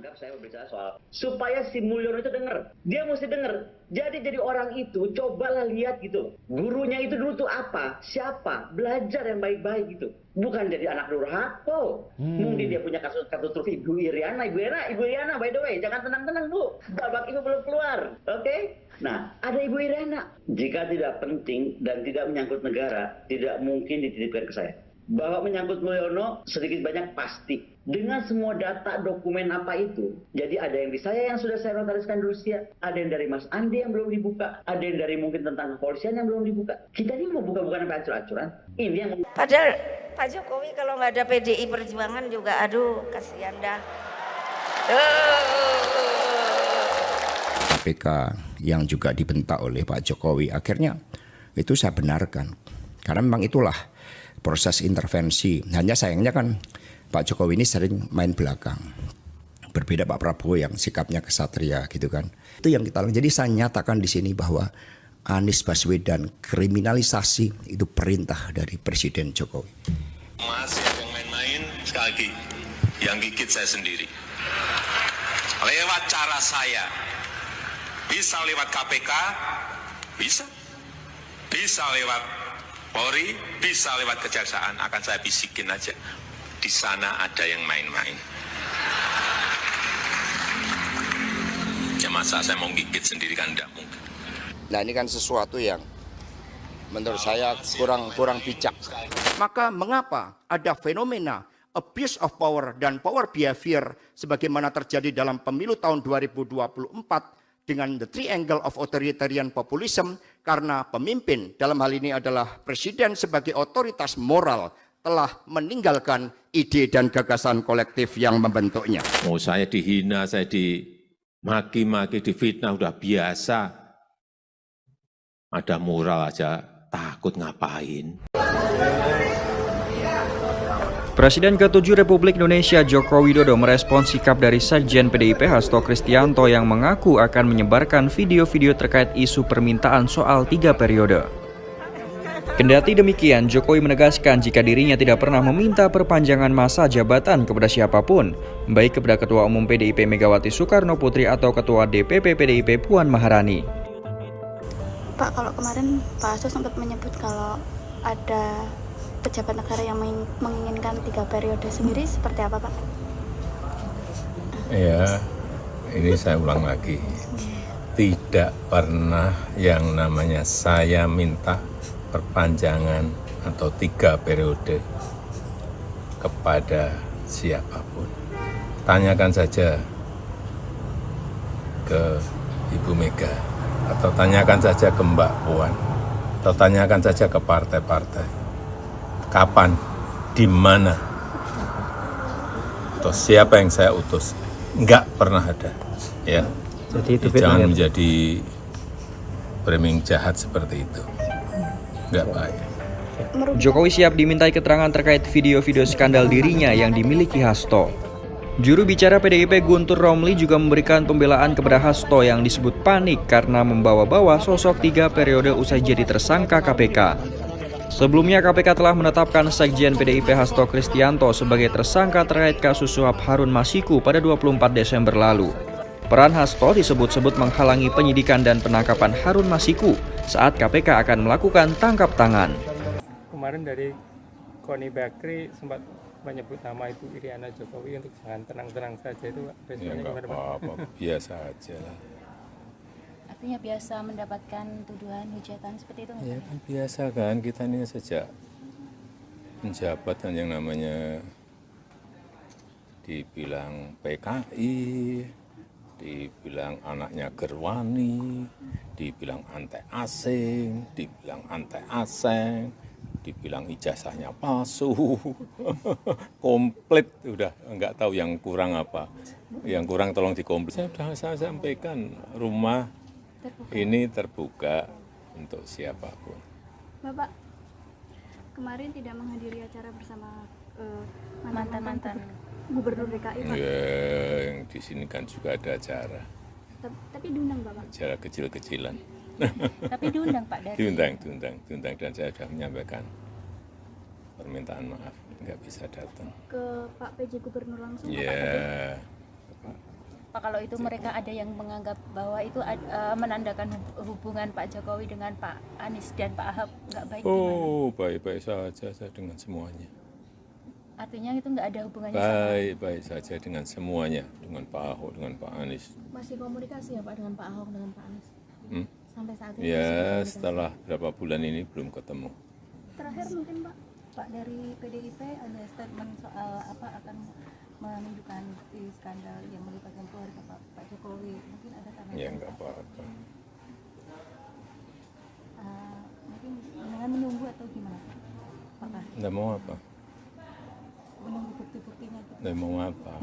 menganggap saya berbicara soal supaya si Mulyono itu dengar. Dia mesti dengar. Jadi orang itu cobalah lihat gitu. Gurunya itu dulu tuh apa? Siapa? Belajar yang baik-baik gitu. Bukan jadi anak durhaka. Mungkin dia punya kasus truf Ibu Iriana. Ibu Iriana by the way, jangan tenang-tenang Bu. Babak Ibu belum keluar. Oke? Nah, ada Ibu Iriana. Jika tidak penting dan tidak menyangkut negara, tidak mungkin dititipkan ke saya. Bahwa menyangkut Mulyono sedikit banyak pasti. Dengan semua data dokumen apa itu. Jadi ada yang di saya yang sudah saya notariskan dulu siap. Ada yang dari Mas Andi yang belum dibuka. Ada yang dari mungkin tentang kepolisian yang belum dibuka. Kita ini mau buka bukan apa ancur-ancuran. Ini yang padahal Pak Jokowi kalau nggak ada PDI Perjuangan juga aduh kasihan dah. KPK yang juga dibentak oleh Pak Jokowi, akhirnya itu saya benarkan. Karena memang itulah proses intervensi. Hanya sayangnya kan Pak Jokowi ini sering main belakang. Berbeda Pak Prabowo yang sikapnya kesatria gitu kan. Itu yang kita lakukan. Jadi saya nyatakan di sini bahwa Anies Baswedan kriminalisasi itu perintah dari Presiden Jokowi. Masih ada yang main-main, sekali lagi yang gigit saya sendiri. Lewat cara saya, bisa lewat KPK, bisa lewat Polri, bisa lewat Kejaksaan, akan saya bisikin aja. Di sana ada yang main-main. Ya masa saya mau gigit sendiri kan enggak mungkin. Nah ini kan sesuatu yang menurut saya kurang bijak. Maka mengapa ada fenomena abuse of power dan power behavior sebagaimana terjadi dalam pemilu tahun 2024 dengan the triangle of authoritarian populism, karena pemimpin dalam hal ini adalah presiden sebagai otoritas moral telah meninggalkan ide dan gagasan kolektif yang membentuknya. Oh, saya dihina, saya dimaki-maki, difitnah udah biasa. Ada moral aja takut ngapain. Presiden ke-7 Republik Indonesia Joko Widodo merespons sikap dari Sekjen PDIP Hasto Kristianto yang mengaku akan menyebarkan video-video terkait isu permintaan soal 3 periode. Kendati demikian, Jokowi menegaskan jika dirinya tidak pernah meminta perpanjangan masa jabatan kepada siapapun, baik kepada Ketua Umum PDIP Megawati Soekarno Putri atau Ketua DPP PDIP Puan Maharani. Pak, kalau kemarin Pak Hasto sempat menyebut kalau ada pejabat negara yang menginginkan 3 periode sendiri, seperti apa Pak? Ya, ini saya ulang lagi. Tidak pernah yang namanya saya minta perpanjangan atau 3 periode kepada siapapun. Tanyakan saja ke Ibu Mega, atau tanyakan saja ke Mbak Puan, atau tanyakan saja ke partai-partai. Kapan, di mana, atau siapa yang saya utus, enggak pernah ada, ya. Jadi itu jangan menjadi framing jahat seperti itu, enggak baik. Jokowi siap dimintai keterangan terkait video-video skandal dirinya yang dimiliki Hasto. Juru bicara PDIP Guntur Romli juga memberikan pembelaan kepada Hasto yang disebut panik karena membawa-bawa sosok 3 periode usai jadi tersangka KPK. Sebelumnya KPK telah menetapkan Sekjen PDIP Hasto Kristianto sebagai tersangka terkait kasus suap Harun Masiku pada 24 Desember lalu. Peran Hasto disebut-sebut menghalangi penyidikan dan penangkapan Harun Masiku saat KPK akan melakukan tangkap tangan. Kemarin dari Koni Bakri sempat menyebut nama Ibu Iriana Jokowi untuk jangan tenang-tenang saja, itu responnya gimana Pak? Apa-apa, biasa aja lah. Artinya biasa mendapatkan tuduhan, hujatan seperti itu nggak? Ya kan biasa kan, kita ini sejak menjabat kan yang namanya dibilang PKI, dibilang anaknya Gerwani, dibilang antek asing, dibilang antek aseng, dibilang ijazahnya palsu, komplit, udah nggak tahu yang kurang apa. Yang kurang tolong dikomplit. Saya sudah saya sampaikan, rumah ini terbuka untuk siapapun. Bapak kemarin tidak menghadiri acara bersama mantan-mantan Gubernur DKI Pak. Ya, yang di sini kan juga ada acara. Tapi diundang Bapak? Acara kecil-kecilan. Tapi diundang Pak dari diundang dan saya sudah menyampaikan permintaan maaf nggak bisa datang. Ke Pak PJ Gubernur langsung? Ya, Pak kalau itu mereka ada yang menganggap bahwa itu menandakan hubungan Pak Jokowi dengan Pak Anies dan Pak Ahok nggak baik? Oh, baik-baik saja saya dengan semuanya. Artinya itu nggak ada hubungannya Baik-baik saja dengan semuanya, dengan Pak Ahok, dengan Pak Anies. Masih komunikasi ya Pak dengan Pak Ahok, dengan Pak Anies? Sampai saat ini? Ya, setelah berapa bulan ini belum ketemu. Terakhir mungkin Pak dari PDIP ada statement soal apa akan menunjukkan di skandal yang melibatkan keluarga Pak Jokowi. Mungkin ada tanggapan? Ya nggak apa-apa. Mungkin dengan menunggu atau gimana Pak? Nggak mau apa? Menunggu bukti-buktinya. Nggak mau apa?